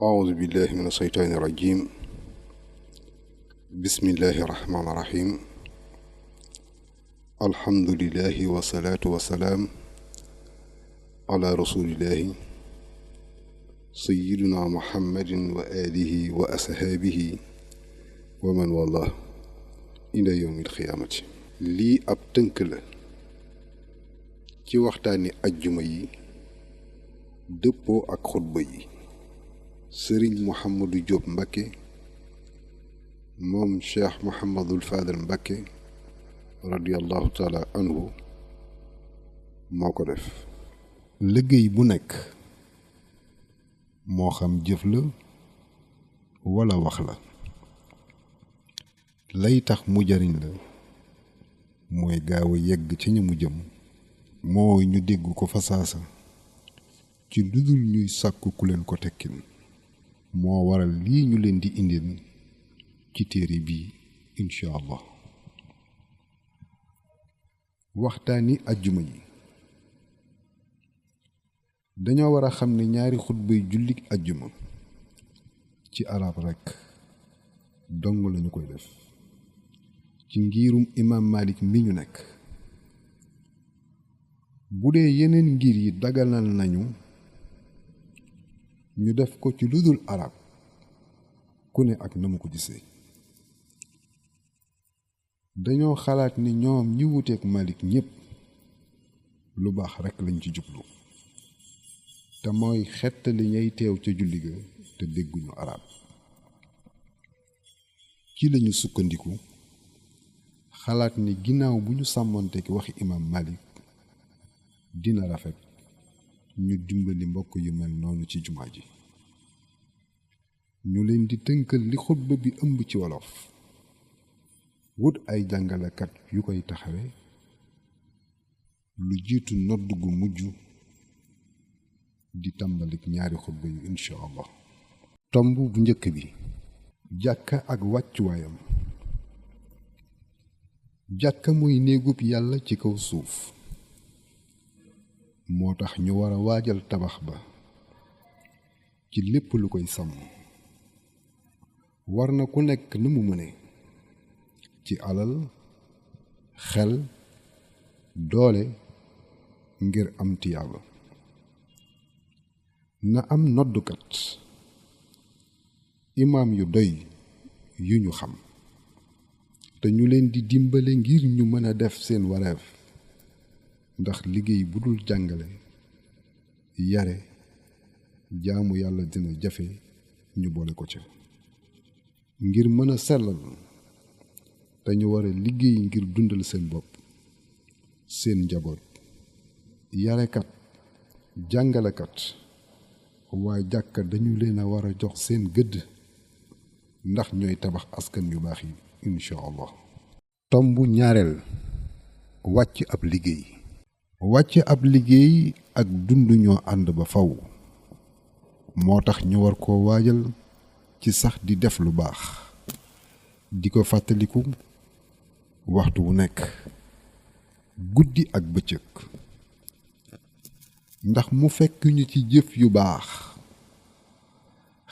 أعوذ بالله من الشيطان الرجيم. بسم الله الرحمن الرحيم. الحمد لله والصلاة والسلام على رسول الله سيدنا محمد وآله وأصحابه ومن والاه إلى يوم القيامة. lii ab tënk la ci waxtaani ajjuma yi dëppoo ak xutba yi sëriñ Mouhamadou Diop Mbacké moom Cheikh Mouhamadul Fadel Mbacké radiyallahu taala anhu moo ko def. liggéey bu nekk moo xam jëf la walla wax la lay tax mu jariñ la mooy gaaw a yegg ci ña mu jëm mooy ñu dégg ko fa saasa ci ludul ñuy sàkku ku leen ko tekkin moo waral lii ñu leen di indil ci téere bi incha allah. waxtaani ajjuma yi dañoo war a xam ne ñaari xutbay jullik ajjuma ci arab rekk dong lañu koy def ci ngirum imaam Malik mi ñu nekk. bu dee yeneen ngir yi daganal nañu ñu def ko ci ludul arab ku ne ak na mu ko gisee. dañoo xalaat ni ñoom ñi wuteek Malik ñépp lu baax rekk lañ ci jublu te mooy xettali ñay teew ca julli ga te dégguñu arab. ci lañu sukkandiku xalaat ni ginnaaw bu ñu sàmmonteek waxi imaam Malik dina rafet ñu dimbali mbokk yu mel noonu ci jumaa ji. ñu leen di tënkal li xutba bi ëmb ci wolof wut ay jàngalekat yu koy taxawe lu jiitu nodd gu mujj di tàmbalik ñaari xutba yu incha allah. tomb bu njëkk bi jàkka ak wàccuwaayam. jàkka mooy néegub yàlla ci kaw suuf moo tax ñu war a waajal tabax ba ci lépp lu koy sàmm. war na ku nekk na mu mëne ci alal xel doole ngir am tiyaaba. na am noddukat imaam yu doy yu ñu xam te ñu leen di dimbale ngir ñu mën a def seen wareef ndax liggéey bu dul jàngale yare jaamu yàlla dina jafe ñu boole ko ca. ngir mën a sellal dañu war a liggéey ngir dundal seen bopp seen njaboot. yarekat jàngalekat waaye jàkka dañu leen a war a jox seen gëdd ndax ñooy tabax askan yu baax yi incha allah. tomb ñaareel wàcc ab liggéey. wàcc ab liggéey ak dund ñoo ànd ba faw moo tax ñu war koo waajal ci sax di def lu baax di ko fàttaliku waxtu wu nekk guddi ak bëccëg ndax mu fekk ñu ci jëf yu baax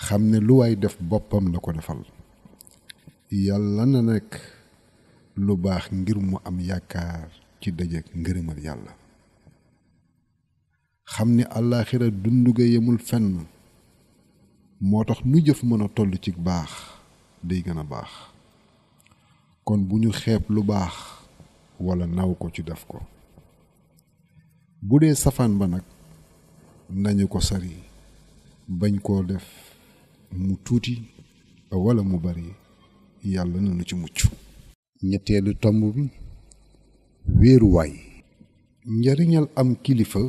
xam ne lu waay def boppam la ko defal. yàlla na nekk lu baax ngir mu am yaakaar ci dajeek ngërëmal yàlla. xam ne àllaaxira dund ga yemul fenn moo tax nu jëf mën a toll ci baax day gën a baax. kon bu ñu xeeb lu baax walla naw ko ci def ko. bu dee safaan ba nag nañu ko sari bañ koo def mu tuuti walla mu bari yàlla nañu ci mucc. ñetteelu tomb bi wéeruwaay. njariñal am kilifa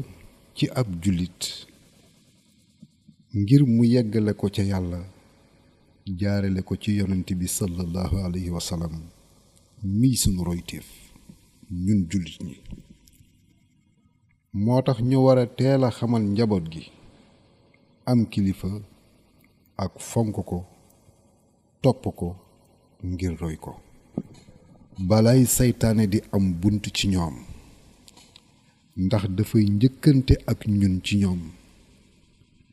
ci ab jullit ngir mu yeggale ko ca yàlla jaarale ko ci yonent bi sallallahu alayhi wa sallam mii sunu royteef ñun jullit ñi. moo tax ñu war a teel a xamal njaboot gi am kilifa ak fonk ko topp ko ngir roy ko balay saytaane di am bunt ci ñoom ndax dafay njëkkante ak ñun ci ñoom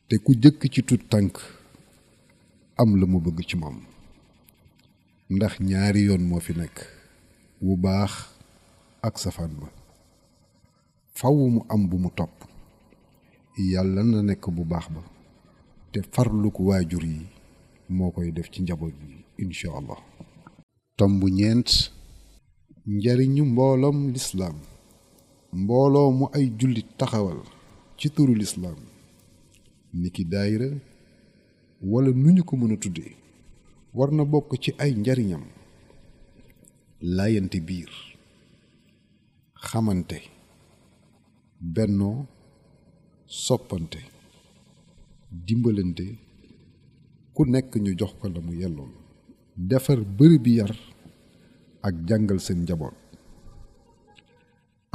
te ku jëkk ci tut tànk am la mu bëgg ci moom ndax ñaari yoon moo fi nekk wu baax ak safaan ba faw mu am bu mu topp yàlla na nekk bu baax ba te farlu ko waajur yi moo koy def ci njaboot bi incha allah. tomb ñeent njariñu mbooloom lislaam mbooloo mu ay jullit taxawal ci turu lislaam niki daayira wala nu ñu ko mën a tuddee war na bokk ci ay njariñam laayante biir xamante bennoo soppante dimbalante ku nekk ñu jox ko la mu yellool defar bërëb bi yar ak jàngal seen njaboot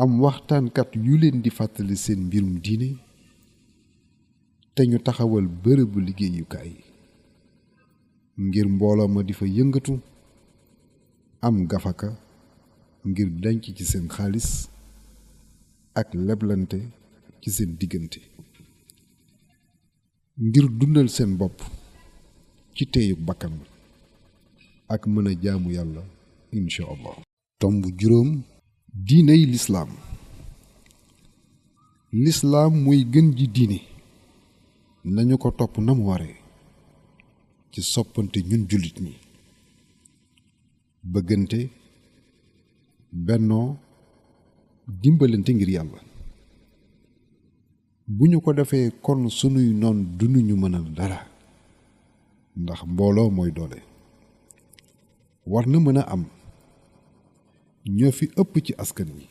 am waxtaankat yu leen di fàttali seen mbirum diine te ñu taxawal bërëbu liggéeyukaay ngir mbooloo ma di fa yëngatu am gafaka ngir denc ci seen xaalis ak leblante ci seen diggante ngir dundal seen bopp ci teyu bakkan ak mën a jaamu yàlla incha allah. tomb juróom diiney lislaam lislaam mooy gën ji diine nañu ko topp na mu waree ci soppante ñun jullit ñi bëggante bennoo dimbalante ngir yàlla bu ñu ko defee kon sunuy noon dunuñu mënal dara ndax mbooloo mooy doole war na mën a am ñoo fi ëpp ci askan wi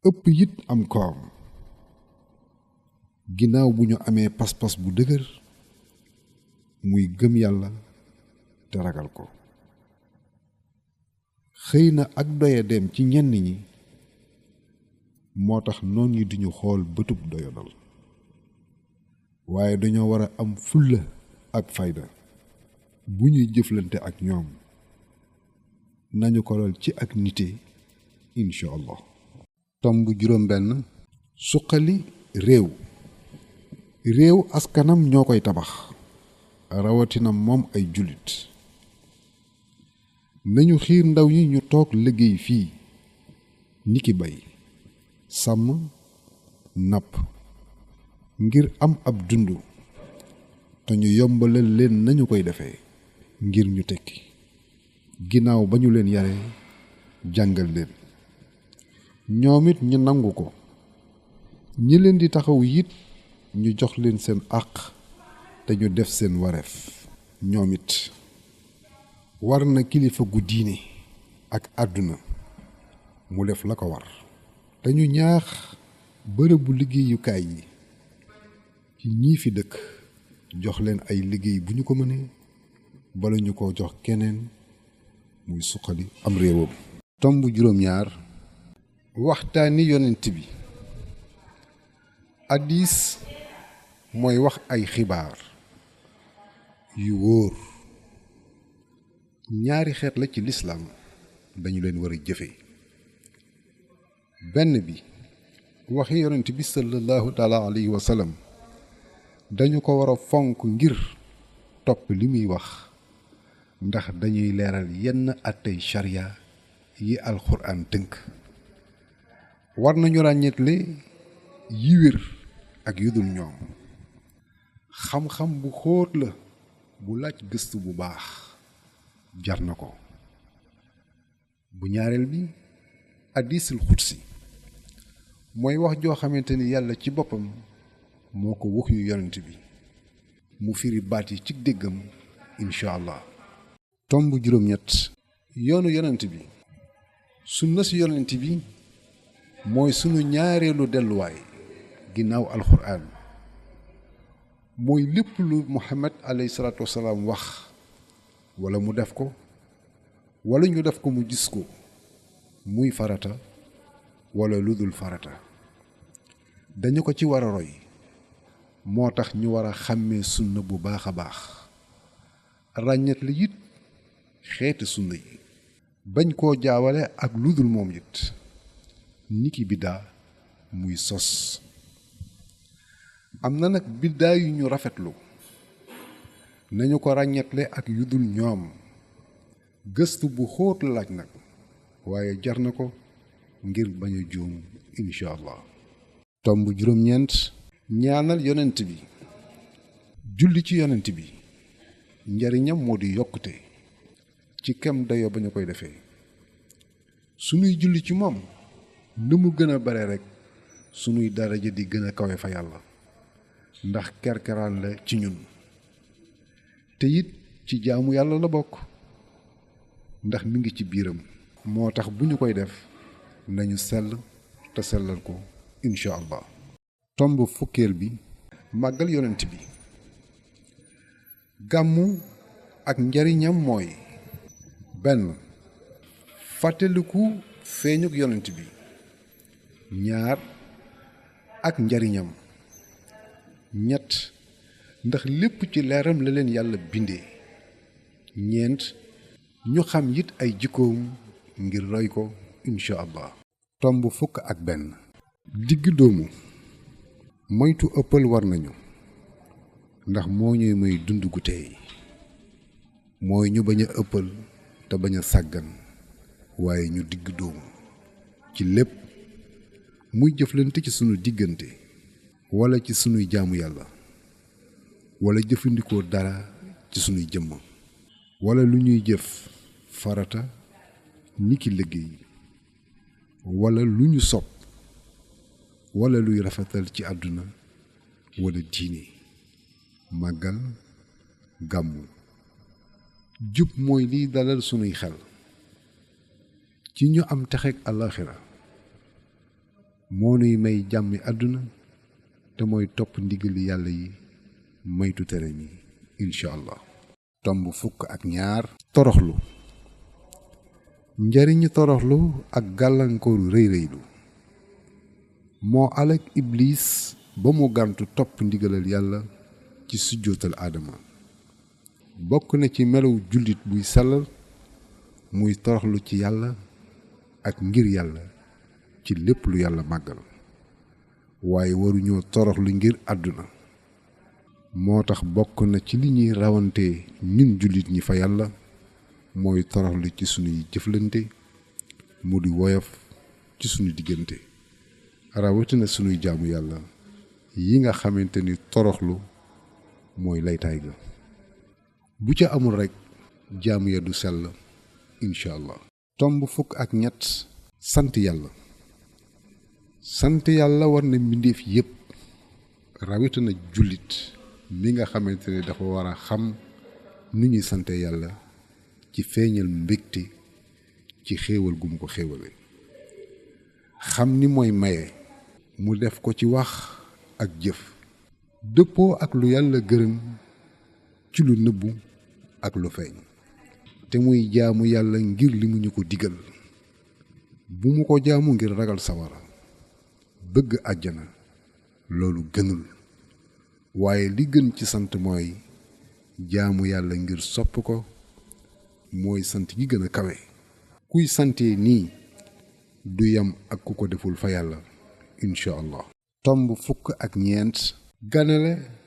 ëpp it am koom ginnaaw bu ñu amee pas-pas bu dëgër muy gëm yàlla te ragal ko xëy na ak doya dem ci ñenn ñi moo tax noon ñi duñu xool bëtub doyadal waaye dañoo war a am fulla ak fayda bu ñuy jëflante ak ñoom nañu ko lal ci ak nite incha allah. tomb juróom benn suqali réew askanam ñoo koy tabax rawatina moom ay jullit nañu xiir ndaw yi ñu toog liggéey fii niki bay sàmm napp ngir am ab dund te ñu yombalal leen nañu koy defee ngir ñu tekki ginnaaw ba ñu leen yare jàngal leen ñoom it ñu nangu ko ñi leen di taxaw it ñu jox leen seen àq te ñu def seen wareef ñoom it war na kilifa gu diine ak àdduna mu def la ko war te ñu ñaax bërëbu liggéeyukaay yi ci ñii fi dëkk jox leen ay liggéey bu ñu ko mënee bala ñu ko jox keneen muy suqali am réewam. tomb juróom-ñaar waxtaani yonent bi hadiis mooy wax ay xibaar yu wóor ñaari xeet la ci lislaam dañu leen war a jëfe benn bi waxi yonent bi sallallahu taala alayhi wa sallam dañu ko war a fonk ngir topp li muy wax ndax dañuy leeral yenn àttey sharia yi alxuraan tënk war nañu ràññeetle yi wér ak yu dul ñoom xam-xam bu xóot la bu laaj gëstu bu baax jar na ko bu ñaareel bi hadiisul xudsi mooy wax joo xamante ni yàlla ci boppam moo ko wax yu yonent bi mu firi baat yi ci déggam incha allah. tomb juróom-ñett yoonu yonent bi sunna si yonent bi mooy sunu ñaareelu delluwaay ginnaaw alxuraan mooy lépp lu muhammad alayhi salaatu wasalaam wax wala mu def ko wala ñu def ko mu gis ko muy farata wala lu dul farata dañu ko ci war a roy moo tax ñu war a xàmmee sunna bu baax a baax ràññet li it xeeti sunna yi bañ koo jaawale ak lu dul moom it niki biddaa muy sos am na nag biddaa yu ñu rafetlu nañu ko ràññetle ak yu dul ñoom. gëstu bu xóot la laaj nag waaye jar na ko ngir bañ a juum incha allah. tomb juróom-ñeent. ñaanal yonent bi. julli ci yonent bi njariñam moo di yokkute ci kem dayo ba ñu koy defee. sunuy julli ci moom nu mu gën a bare rekk sunuy daraja di gën a kawe fa yàlla, ndax kerkeraan la ci ñun. te it ci jaamu yàlla la bokk ndax mi ngi ci biiram. moo tax bu ñu koy def nañu sell te sellal ko incha allah. tomb fukkeel bi. màggal yonent bi. gàmmu ak njariñam mooy: benn, fàttaliku feeñuk yonent bi. ñaar, ak njariñam. ñett, ndax lépp ci leeram la leen yàlla bindee. ñeent, ñu xam it ay jikkoom ngir roy ko incha allah. tomb fukk ak benn. digg doomu. moytu ëppal war nañu ndax moo ñuy may dund gu tey. mooy ñu bañ a ëppal te bañ a sàggan waaye ñu digg doomu ci lépp, muy jëflante ci sunu diggante wala ci sunuy jaamu yàlla, wala jëfandikoo dara ci sunuy jëmm, wala lu ñuy jëf farata niki liggéey, wala lu ñu sopp, wala luy rafetal ci àdduna wala diine. màggal, gàmmu. jub mooy liy dalal sunuy xel ci ñu am texeeg àllaaxira. moo nuy may jàmmi àdduna te mooy topp ndigali yàlla yi maytu tere mi incha allah. tomb fukk ak ñaar. toroxlu. njariñu toroxlu ak gàllankooru rëy rëylu moo alak iblis ba mu gàntu topp ndigalal yàlla ci sujjootal aadama. bokk na ci melaw jullit buy sellal muy toroxlu ci yàlla ak ngir yàlla ci lépp lu yàlla màggal, waaye waruñoo toroxlu ngir àdduna. moo tax bokk na ci li ñuy rawantee ñun jullit ñi fa yàlla mooy toroxlu ci sunuy jëflante mu di woyof ci sunu diggante, rawatina sunuy jaamu yàlla yi nga xamante ni toroxlu mooy laytaay ga. bu ca amul rekk jaamu ya du sell incha allah. tomb fukk ak ñett. sant yàlla. sant yàlla war na mbindeef yépp, rawatina jullit mi nga xamante ne dafa war a xam nu ñuy sante yàlla ci feeñal mbégte ci xéewal gu mu ko xéewale. xam ni mooy maye mu def ko ci wax ak jëf, dëppoo ak lu yàlla gërëm ci lu nëbbu ak lu feeñ, te muy jaamu yàlla ngir li mu ñu ko digal. bu mu ko jaamu ngir ragal sawara, bëgg àjjana, loolu gënul. waaye li gën ci sant mooy jaamu yàlla ngir sopp ko, mooy sant gi gën a kawe. kuy santee nii du yam ak ku ko deful fa yàlla incha allah. tomb fukk ak ñeent. ganale.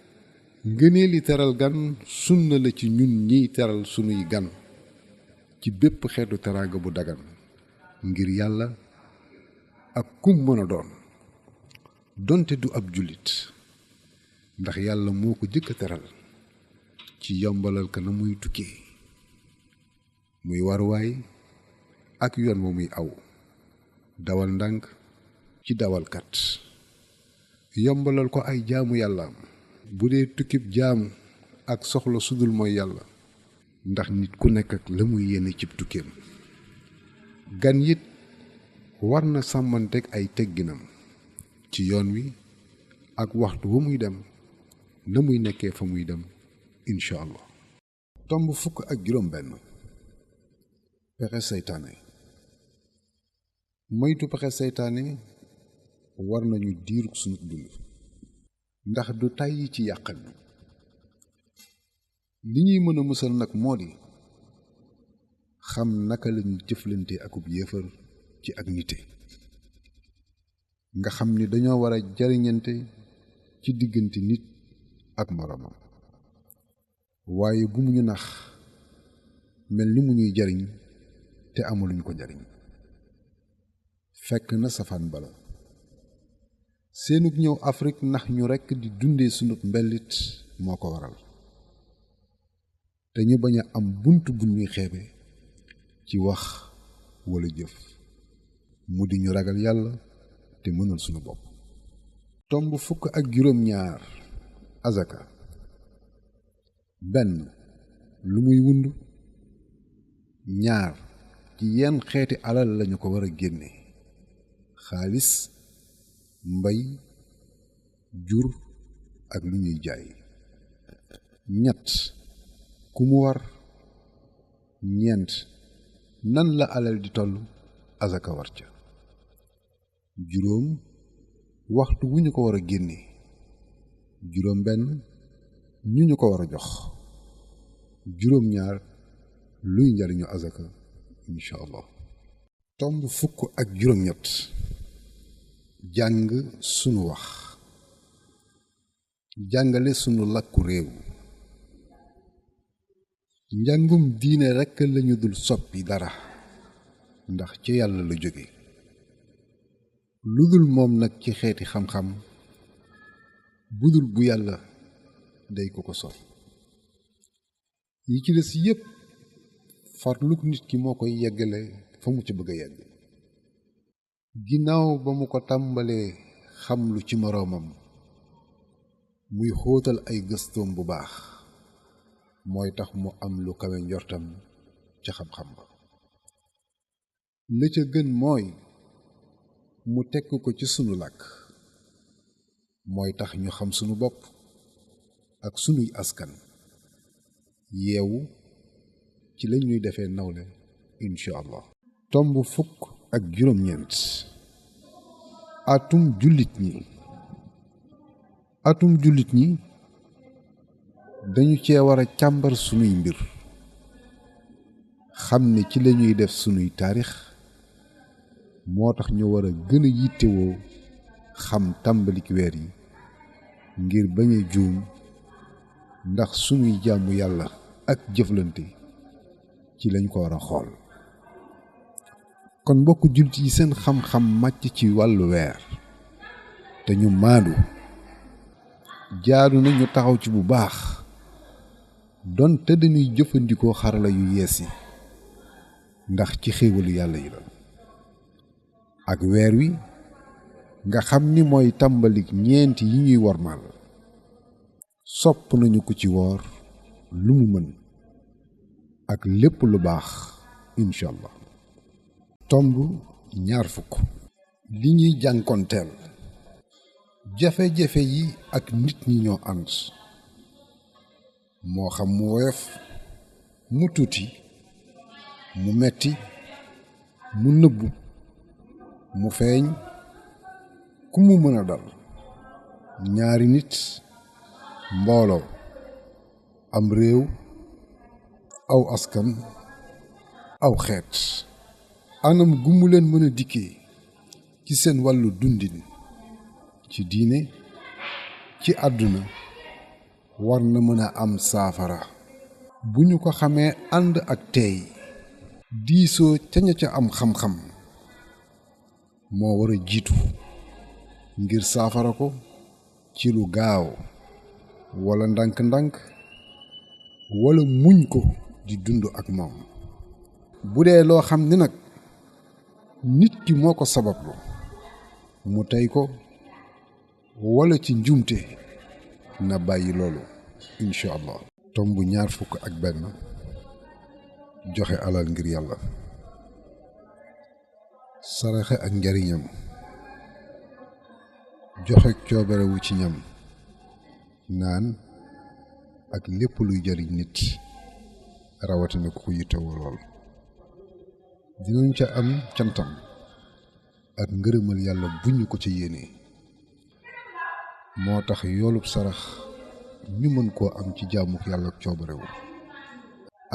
ngëneeli teral gan sunna la ci ñun ñiy teral sunuy gan ci bépp xeetu teraanga bu dagan ngir yàlla ak kum mën a doon, donte du ab jullit, ndax yàlla moo ko jëkk a teral ci yombalal ka na muy tukkee, muy waruwaay ak yoon wa muy aw, dawal ndànk ci dawalkat, yombalal ko ay jaamu yàllaam bu dee tukkib jaamu ak soxla sudul mooy yàlla, ndax nit ku nekk ak la muy yéene cib tukkeem. gan yit war na sàmmanteeg ay tegginam ci yoon wi ak waxtu wa muy dem na muy nekkee fa muy dem incha allah. tomb fukk ak juróom benn. pexe seytaane. moytu pexe seytaane war nañu diirug sunu dund, ndax du tàyyi ci yàqal bi. li ñuy mën a musal nag moo di xam naka lañu jëflante akub yéefar ci ak nite, nga xam ni dañoo war a jariñante ci diggante nit ak moroomam. waaye bu mu ñu nax mel ni mu ñuy jariñ te amuluñ ko njariñ. fekk na safaan bala seenug ñëw Afrique nax ñu rekk di dundee sunub mbellit moo ko waral te ñu bañ a am bunt bu ñuy xeebe ci wax walla jëf mu di ñu ragal yàlla te mënal sunu bopp. tomb fukk ak juróom-ñaar azaka. benn lu muy wund. ñaar ci yenn xeeti alal lañu ko war a génne. xaalis, mbay, jur ak lu ñuy jaay. ñett ku mu war. ñeent nan la alal di toll azaka war ca. juróom waxtu wu ñu ko war a génne. juróom benn ñu ñu ko war a jox. juróom ñaar luy njariñu azaka incha allah. tomb fukk ak juróom ñett jàng sunu wax. jàngale sunu làkku réew. njàngum diine rekk lañu dul soppi dara ndax ci yàlla la jóge. lu dul moom nag ci xeeti xam-xam budul bu yàlla day ko soppi. yi ci des yépp farluk nit ki moo koy yeggale fa mu ci bëgg a yegg. ginnaaw ba mu ko tàmbalee xam lu ci moroomam muy xóotal ay gëstoom bu baax mooy tax mu am lu kawe njortam ca xam-xam ba. la ca gën mooy mu tekk ko ci sunu làkk mooy tax ñu xam sunu bopp ak sunuy askan yeewu ci la ñuy defee nawle incha allah. tomb fukk ak juróom-ñeent atum jullit ñi. atum jullit ñi dañu cee war a càmbar sunuy mbir xam ne ci la ñuy def sunuy taarix moo tax ñu war a gën a yittewoo xam tàmbalik weer yi ngir bañ a juum ndax sunuy jaamu yàlla ak jëflante ci lañ ko war a xool. kon mbokk jullit yi seen xam-xam màcc ci wàllu weer te ñu maandu jaadu na ñu taxaw ci bu baax donte dañuy jëfandikoo xarala yu yees yi ndax ci xéewalu yàlla yi la. ak weer wi nga xam ni mooy tàmbalik ñeenti yi ñuy wormaal sopp nañu ko ci woor lu mu mën ak lépp lu baax incha allah. tomb ñaar fukk li ñuy jànkonteel. jafe-jafe yi ak nit ñi ñoo ànd moo xam mu woyof mu tuuti mu metti mu nëbbu mu feeñ ku mu mën a dal. ñaari nit, mbooloo, am réew, aw askan, aw xeet. anam gu mu leen mën a dikkee ci seen wàllu dundin ci diine ci àdduna war na mën a am saafara bu ñu ko xamee ànd ak teey diisoo ca ña ca am xam-xam moo war a jiitu ngir saafara ko ci lu gaaw wala ndànk-ndànk wala muñ ko di dund ak moom. bu dee loo xam ni nag nit ki moo ko sabablu mu tey ko wala ci njuumte na bàyyi loolu incha allah. tomb ñaar fukk ak benn joxe alal ngir yàlla. saraxe ak njariñam. joxe coobarewu ci ñam naan ak lépp luy jariñ nit rawatina ku ko yittewoo lool. dinañ ca am cantam ak ngërëmal yàlla bu ñu ko ca yéenee. moo tax yoolub sarax ñu mën koo am ci jaamuk yàlla ak coobarewu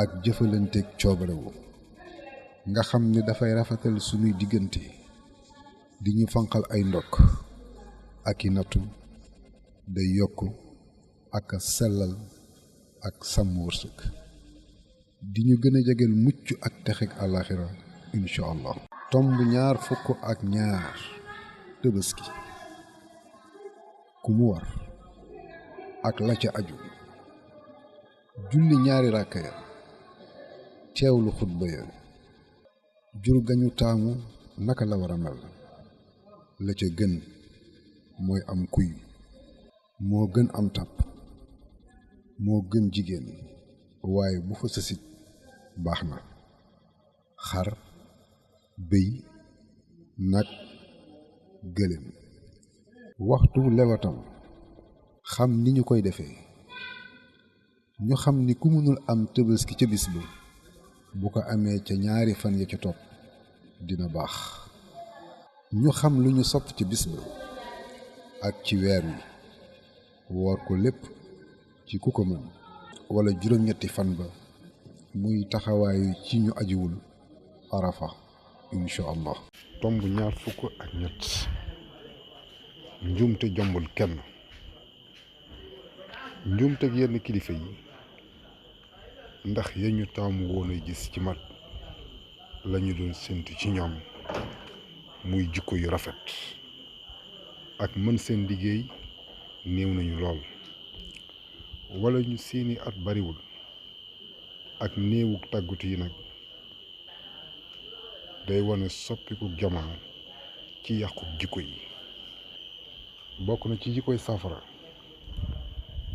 ak jëfalanteeg coobarewu nga xam ne dafay rafetal sunuy diggante di ñu fanqal ay ndokk ak i nattu day yokk ak a sellal ak sàmm wërsëg di ñu gën a jegeel mucc ak texeg àllaaxira incha allah. tomb ñaar fukk ak ñaar Tabaski ku mu war ak la ca aju. julli ñaari ràkka ya, teewlu xutba ya, jur gañu taamu naka la war a mel. la ca gën mooy am kuy, moo gën am tàpp, moo gën jigéen, waaye bu fa sësit baax na. xar, bëy, nag, gëléem. waxtu lewatam xam ni ñu koy defee. ñu xam ni ku mënul am Tabaski ca bis ba bu ko amee ca ñaari fan ya ca topp dina baax. ñu xam lu ñu sopp ci bis ba ak ci weer wi woor ko lépp ci ku ko mën, wala juróom-ñetti fan ba muy taxawaayu ci ñu ajiwul arafa incha allah. tomb ñaar fukk ak ñett njuumte jombul kenn. njuumte ak yenn kilifa yi ndax ya ñu taamu woon a gis ci mat lañu doon séntu ci ñoom, muy jikko yu rafet ak mën seen liggéey néew nañu lool, wala ñu seeni at bariwul ak néewuk tàggutu yi nag day wane soppiku jamono ci yàqu jikko yi. bokk na ci jikkoy saafara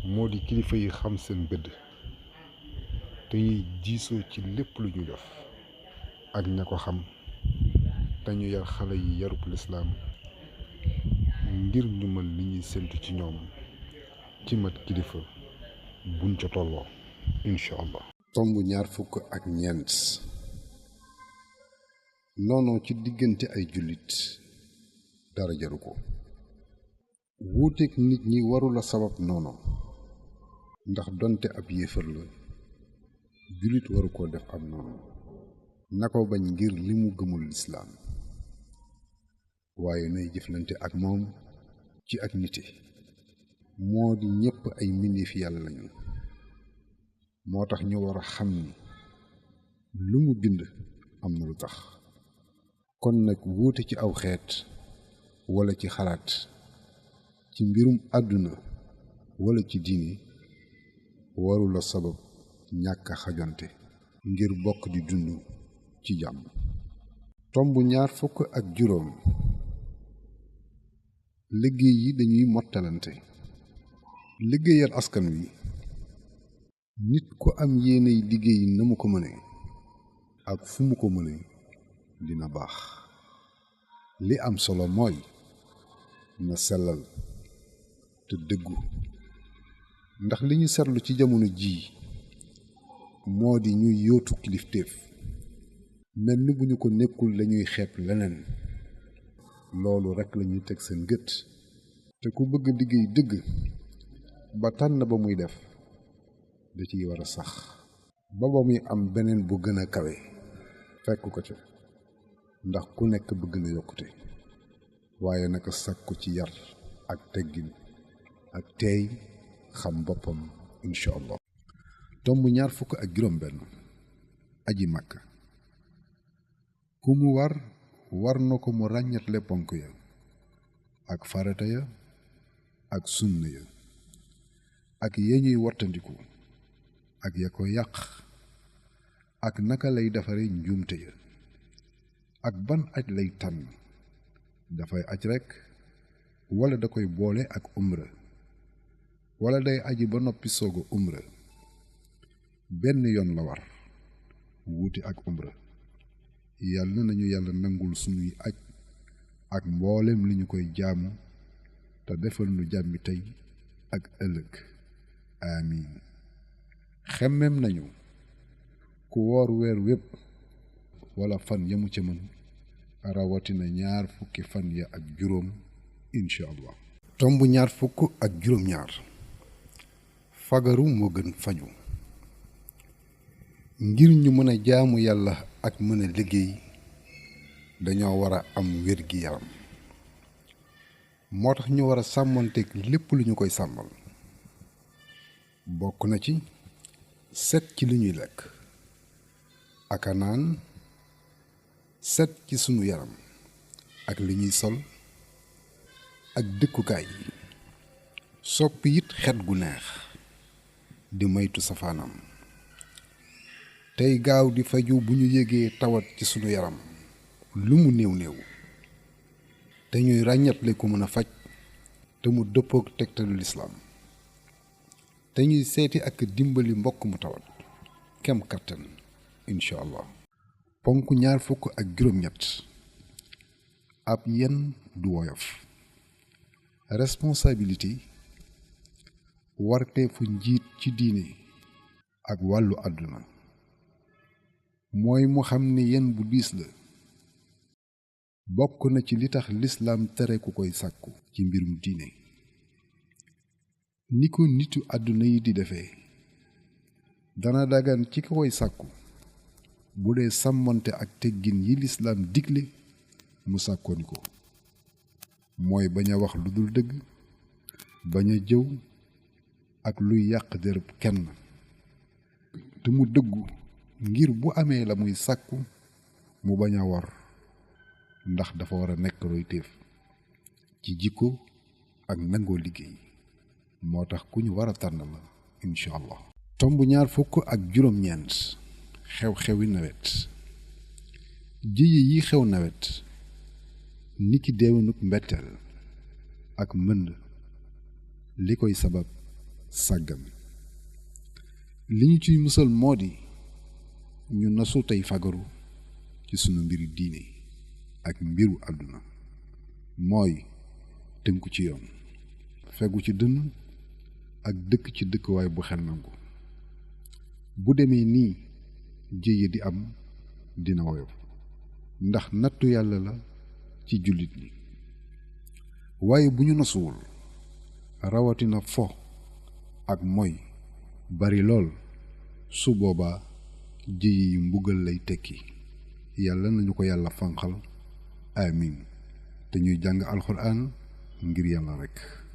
moo di kilifa yi xam seen gëdd te ñuy diisoo ci lépp lu ñu def ak ña ko xam, te ñu yar xale yi yarub lislaam ngir ñu mën li ñuy séntu ci ñoom ci mat kilifa buñ ca tolloo incha allah. tomb ñaar fukk ak ñeent noonoo ci diggante ay jullit dara jaru ko. wuuteeg nit ñi warula sabab noono, ndax donte ab yéefar la jullit waru koo def ab noonu, na ko bañ ngir li mu gëmul lislaam, waaye nay jëflante ak moom ci ak nite. moo di ñépp ay mbindeefi yàlla lañu, moo tax ñu war a xam ni lu mu bind am na lu tax. kon nag wuute ci aw xeet wala ci xalaat, ci mbirum àdduna wala ci diini warula sabab ñàkk a xajante ngir bokk di dund ci jàmm. tomb ñaar fukk ak juróom liggéey yi dañuy mottalante. liggéeyal askan wi nit ku am yéeney liggéey na mu ko mëne ak fu mu ko mëne dina baax. li am solo mooy na sellal te dëggu, ndax li ñu seetlu ci jamono jii moo di ñuy yóotu kilifteef mel ni bu ñu ko nekkul lañuy xeeb leneen. loolu rekk lañuy teg seen gët, te ku bëgg liggéey dëgg ba tànn ba muy def da ciy war a sax ba muy am beneen bu gën a kawe fekk ko ca, ndax ku nekk bëgg na yokkute, waaye naka sakku ci yar ak teggin ak teey xam boppam incha allah. tomb ñaar fukk ak juróom benn aji màkka. ku mu war na ko mu ràññatle ponk ya ak farata ya ak sunna ya ak ya ñuy wattandiku ak ya ko yàq ak naka lay defare njuumte ya ak ban aj lay tànn, dafay aj rekk wala da koy boole ak umra, wala day aji ba noppi sooga umra. benn yoon la war wuuti ak umra. yàlla nañu yàlla nangul sunuy aj ak mboolem li ñu koy jaamu te defal nu jàmmi tey ak ëllëg amiin. xemmem nañu ku woor weer wépp wala fan yamu ca mën, rawatina ñaar fukki fan ya ak juróom incha allah. tomb ñaar fukk ak juróom ñaar fagaru moo gën faju. ngir ñu mën a jaamu yàlla ak mën a liggéey dañoo war a am wér gi yaram, moo tax ñu war a sàmmanteeg lépp lu ñu koy sàmmal. bokk na ci set ci li ñuy lekk ak a naan set ci sunu yaram ak li ñuy sol ak dëkkukaay yi soppi it xet gu neex di moytu safaanam tey gaaw di faju bu ñu yégee tawat ci sunu yaram lu mu néew néew te ñuy ràññatle ku mën a faj te mu dëppook tegtalu lislaam te ñuy seeti ak dimbali mbokk mu tawat kem kattan incha allah. ponk 27 ab yenn du woyof responsabilité warteefu njiit ci diine ak wàllu àdduna mooy mu xam ne yenn bu diis la bokk na ci li tax lislaam tere ku koy sàkku ci mbirum diine ni ko nitu àdduna yi di defee dana dagan ci ki koy sàkku bu dee sàmmonte ak teggin yi lislaam digle mu sàkkooni ko mooy bañ a wax lu dul dëgg bañ a jëw ak luy yàq derub kenn te mu dëggu ngir bu amee la muy sàkku mu bañ a wor ndax dafa war a nekk royteef ci jikko ak nangoo liggéey moo tax ku ñu war a tànn la incha allah. tomb 29 xew-xewi nawet jiye yi xew nawet niki déewinuk mbetteel ak mënd li koy sabab sàggan li ñu ciy musal moo di ñu nasu tey fagaru ci sunu mbiri diine ak mbiru àdduna mooy tënku ci yoon fegu ci dënn ak dëkk ci dëkkuwaay bu xel nangu bu demee nii jéye di am dina woyof ndax nattu yàlla la ci jullit ñi waaye bu ñu nasuwul rawatina fo ak moy bari lool su boobaa jéye yi mbugal lay tekki yàlla nañu ko yàlla fanqal amin te ñuy jàng alxuraan ngir yàlla rekk